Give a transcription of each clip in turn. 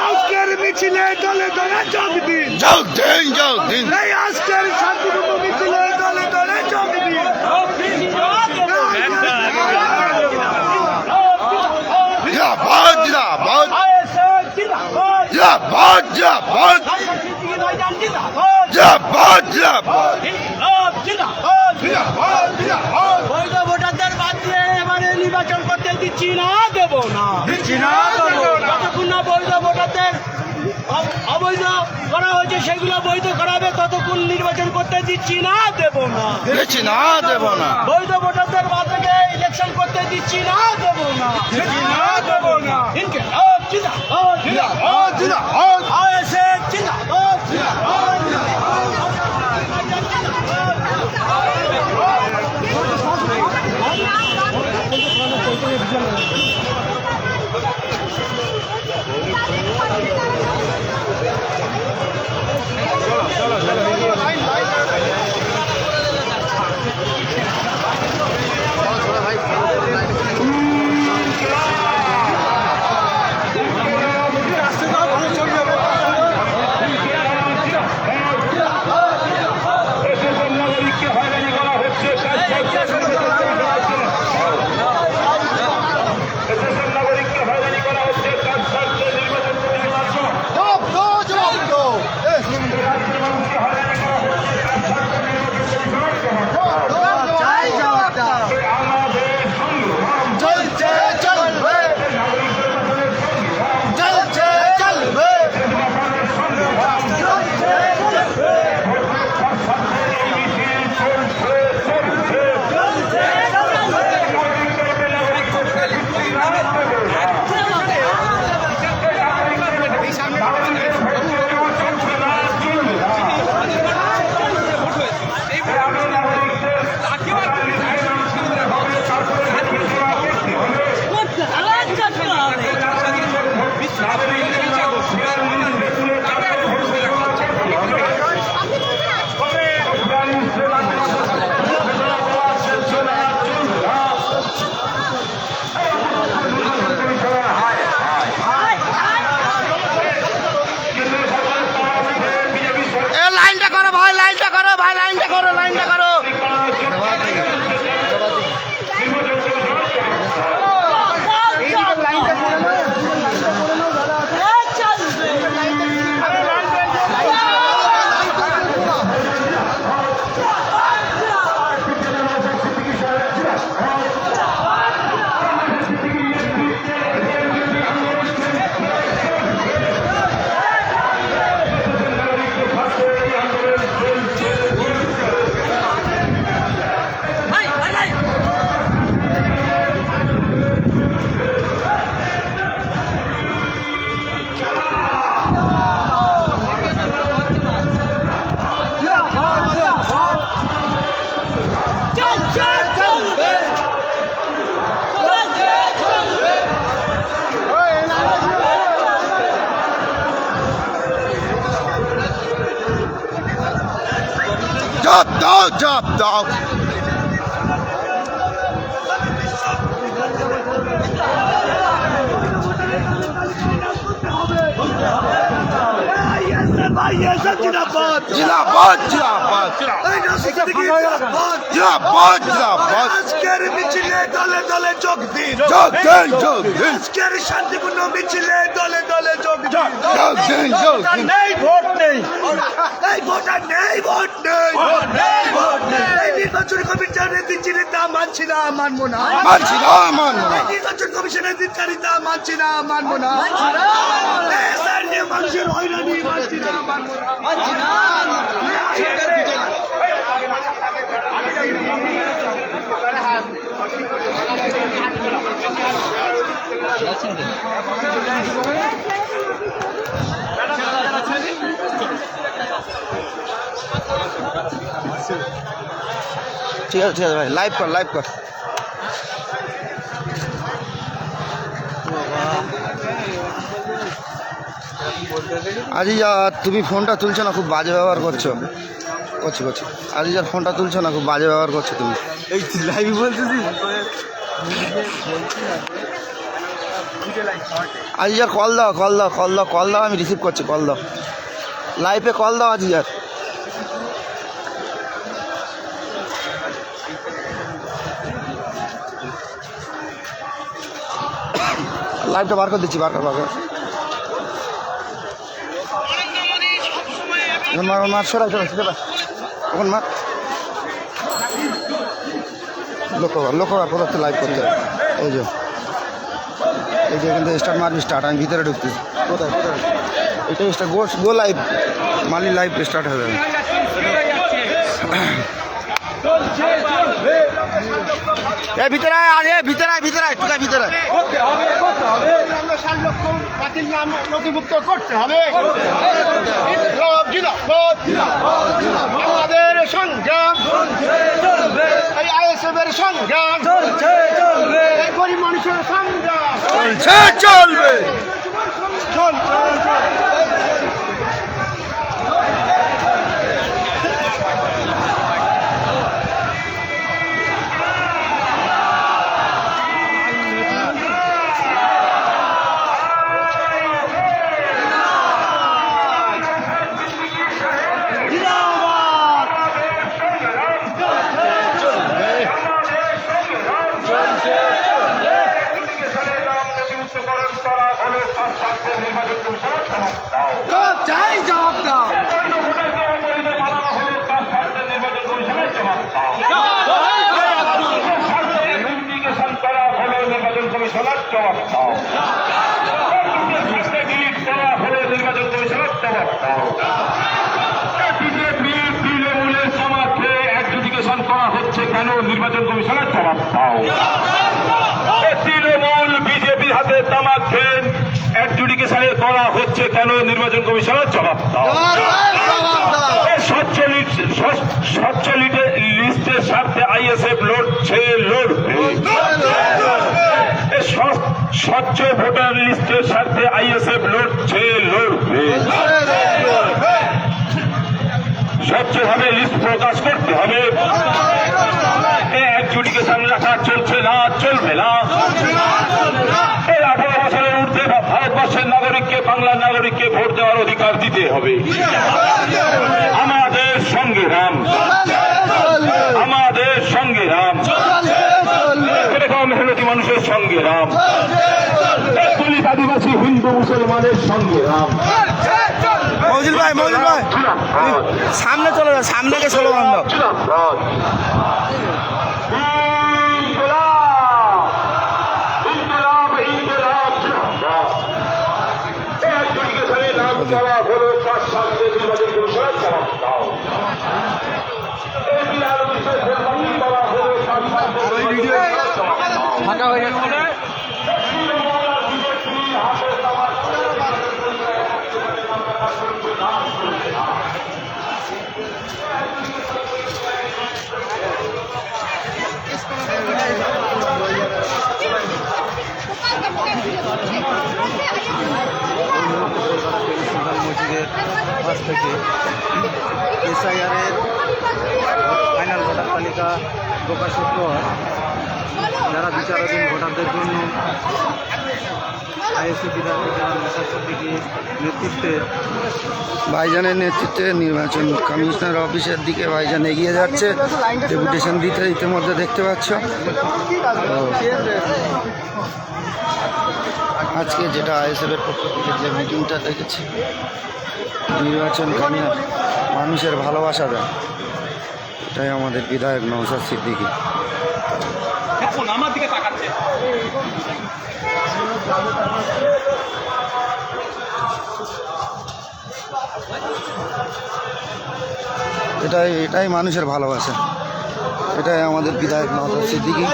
আজকের মিছিলে দলে দলে যোগ দিন, এই আজকের শান্তিপূর্ণ মিছিলে দলে দলে যোগ দিন। বৈধ ভোটারদের বাদ দিয়ে এবারে নির্বাচন করতে দিচ্ছি না, দেব না, যতক্ষণ না বৈধ ভোটারদের অবৈধ করা হয়েছে সেগুলো বৈধ করাবে ততক্ষণ নির্বাচন করতে দিচ্ছি না, দেব না, বৈধ ভোটারদের বাদ থেকে ইলেকশন করতে দিচ্ছি না, দেব না, Drop dog. আজকের মিছিলে দলে দলে যোগ দিন, আজকের শান্তিপূর্ণ মিছিলে দলে দলে যোগ দিন। নেই ভোট নেই, এই ভোটার নেই, ভোট নেই, এই নির্বাচন কমিশনের দিচ্ছিরিতা মানছি না, মানবো না, নির্বাচন কমিশনের দিচ্ছিরিতা মানছি না, মানবো না, মানুষের হয়রানি মানছি না, মানবো না। ঠিক আছে ভাই, লাইভ কর আজিজা তুমি ফোনটা তুলছো না, খুব বাজে ব্যবহার করছো। আজিজার ফোনটা তুলছো না, খুব বাজে ব্যবহার করছো তুমি। এই লাইভ বলতেছি আজিজার কল দাও, কল দাও, কল দাও, কল দাও, আমি রিসিভ করছি, কল দাও, লাইভে কল দাও আজিজার। লাইভটা বার করে দিচ্ছি, বার কর। মার সরাই এখন মার লোকবার কোথাও লাইভ করতে হবে। এই যে এখান থেকে স্টার্ট মারবি, স্টার্ট, আমি ভিতরে ঢুকতেছি। কোথায় এটাই স্টার্ট, গো লাইভ, মালি লাইভ স্টার্ট হবে। ভিতরে আয়, ভিতরে আয়, ভিতরে আয়, টুকা ভিতরে। নথিভুক্ত করতে হবে। আমাদের সংগ্রাম, এই আইএসএফ এর সংগ্রাম, এই গরিব মানুষের সংগ্রাম চলবে। কেন নির্বাচন কমিশনের জবাব দাও। তৃণমূল বিজেপির হাতে তামাক খেয়ে অ্যাডজুডিকেশনের করা হচ্ছে কেন নির্বাচন কমিশনের জবাব দাও। স্বচ্ছ লিস্টের স্বার্থে আইএসএফ লড়ছে, লড়বে। স্বচ্ছ ভোটার লিস্টের স্বার্থে আইএসএফ লড়ছে, লড়বে। স্বচ্ছভাবে লিস্ট প্রকাশ করতে হবে। অ্যাডজুডিকেশন রাখা চলছে না, চলবে না। এই 18 বছরের ঊর্ধ্বে ভারতবর্ষের নাগরিককে, বাংলার নাগরিককে ভোট দেওয়ার অধিকার দিতে হবে। আমাদের সংগ্রাম, আমাদের সংগ্রাম, মেহনতি মানুষের সংগ্রাম, দলিত আদিবাসী হিন্দু মুসলমানের সংগ্রাম। মৌজুল ভাই, সামনে চলে যাও, সামনে কে স্লোগান দাও। ফাঁকা হয়ে গেছে। মসজিদের পাশ থেকে এসআইআরের ফাইনাল ভোটার তালিকা প্রকাশের পর যারা বিচারাধীন ভোটারদের জন্য আইএসএফ বিধায়ক নওশাদ সিদ্দিকীর নেতৃত্বে, ভাইজানের নেতৃত্বে নির্বাচন কমিশনার অফিসের দিকে ভাইজান এগিয়ে যাচ্ছে, ডেপুটেশন দিতে ইতিমধ্যে দেখতে পাচ্ছ। আজকে যেটা আইএসএফের পক্ষ থেকে যে মিটিংটা দেখেছি, নির্বাচন কমিশন মানুষের ভালোবাসা দেয়, এটাই আমাদের বিধায়ক নওশাদ সিদ্দিকী। আমার দিকে তাকাচ্ছে। এটাই মানুষের ভালোবাসা, এটাই আমাদের বিধায়ক নওশাদ সিদ্দিকী।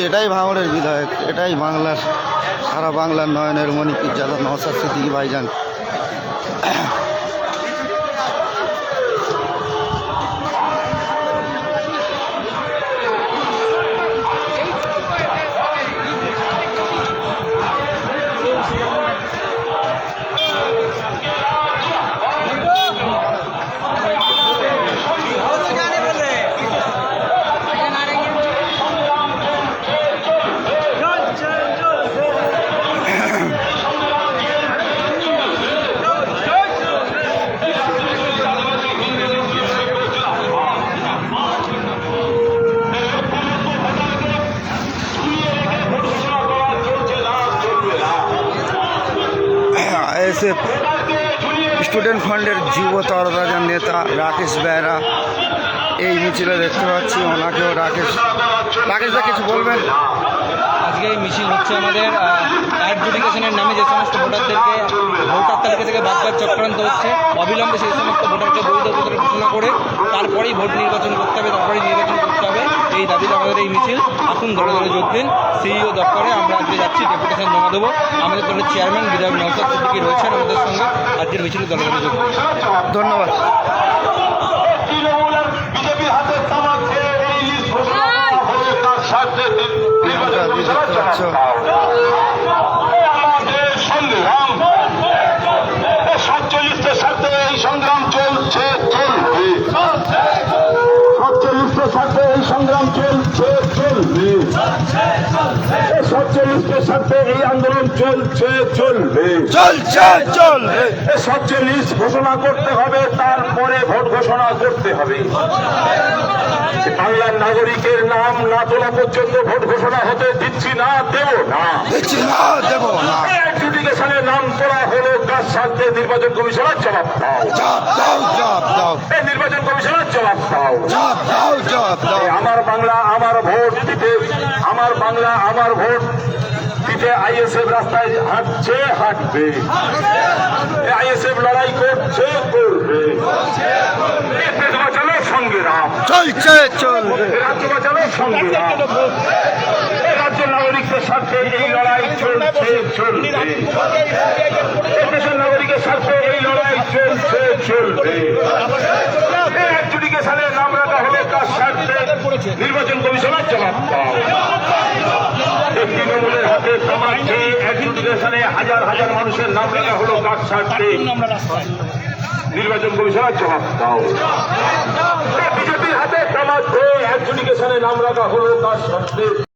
এটাই ভাঙড়ের বিধায়ক, এটাই বাংলার, সারা বাংলার নয়নের মণিপুর যারা নওশাদ সিদ্দিকী ভাইজান। আইএসএফ স্টুডেন্ট ফান্ডের যুব তরতাজা নেতা রাকেশ বেহরা এই মিছিলে দেখতে পাচ্ছি। ওনাকেও রাকেশদা কিছু বলবেন? আজকে এই মিছিল হচ্ছে আমাদের অ্যাডজুডিকেশনের নামে যে সমস্ত ভোটারদেরকে ভোটার তালিকা থেকে বাদ চক্রান্ত হচ্ছে, অবিলম্বে সেই সমস্ত ভোটারকে বৈধ ভোটার ঘোষণা করে তারপরেই ভোট নির্বাচন করতে হবে, তারপরেই নির্বাচন করতে হবে। এই দাবিতে আমাদের এই মিছিল। আসুন দলে দলে যোগ দিন। সিইও দপ্তরে আমরা আজকে যাচ্ছি, ডেপুটেশন জমা দেবো। আমাদের দলের চেয়ারম্যান বিধায়ক নওশাদ সিদ্দিকী রয়েছেন আমাদের সঙ্গে। আজকের মিছিলে দলে দলে যোগ দিন। ধন্যবাদ। বিজেপির হাতে তামাক খেয়ে এই লিস্ট ঘোষণা করা হলো তার স্বার্থে নির্বাচন কমিশন আমাদের সংগ্রাম 47 স্বার্থে এই সংগ্রাম চলছে চলবে। 47 স্বার্থে এই সংগ্রাম চলছে চলবে। 47 স্বার্থে এই আন্দোলন চলছে চলবে। চলছে চলবে। 47 ঘোষণা করতে হবে, তারপরে ভোট ঘোষণা করতে হবে। বাংলার নাগরিকের নাম না তোলা পর্যন্ত ভোট ঘোষণা হতে দিচ্ছি না, দেব না। দিচ্ছি না, দেব না। অ্যাডজুডিকেশনের নাম তোলা হলো কার স্বার্থে? নির্বাচন কমিশনের জবাব দাও। জবাব দাও, জবাব দাও, এই নির্বাচন কমিশনের জবাব দাও। জবাব দাও, জবাব দাও। আমার বাংলা আমার ভোট দিতে, আমার বাংলা আমার ভোট দিতে আইএসএফ রাস্তায় হাঁটছে, হাঁটবে। আইএসএফ লড়াই করছে, করবে। দেশ বাঁচানোর সংগ্রাম চলছে চলবে। রাজ্য বাঁচানোর সংগ্রাম, রাজ্যের নাগরিকদের স্বার্থে এই লড়াই চলছে চলবে। দেশের নাগরিকের স্বার্থে এই লড়াই চলছে চলবে। অ্যাডজুডিকেশনের নাম রাখা হলে কার স্বার্থে? নির্বাচন কমিশনের জবাব দাও। তৃণমূলের হাতে তামাক খেয়ে অ্যাডজুডিকেশনে হাজার হাজার মানুষের নাম রাখা হলো কার স্বার্থে? নির্বাচন কমিশনের জবাব দাও। বিজেপির হাতে তামাক খেয়ে অ্যাডজুডিকেশনে নাম রাখা হলো কার স্বার্থে?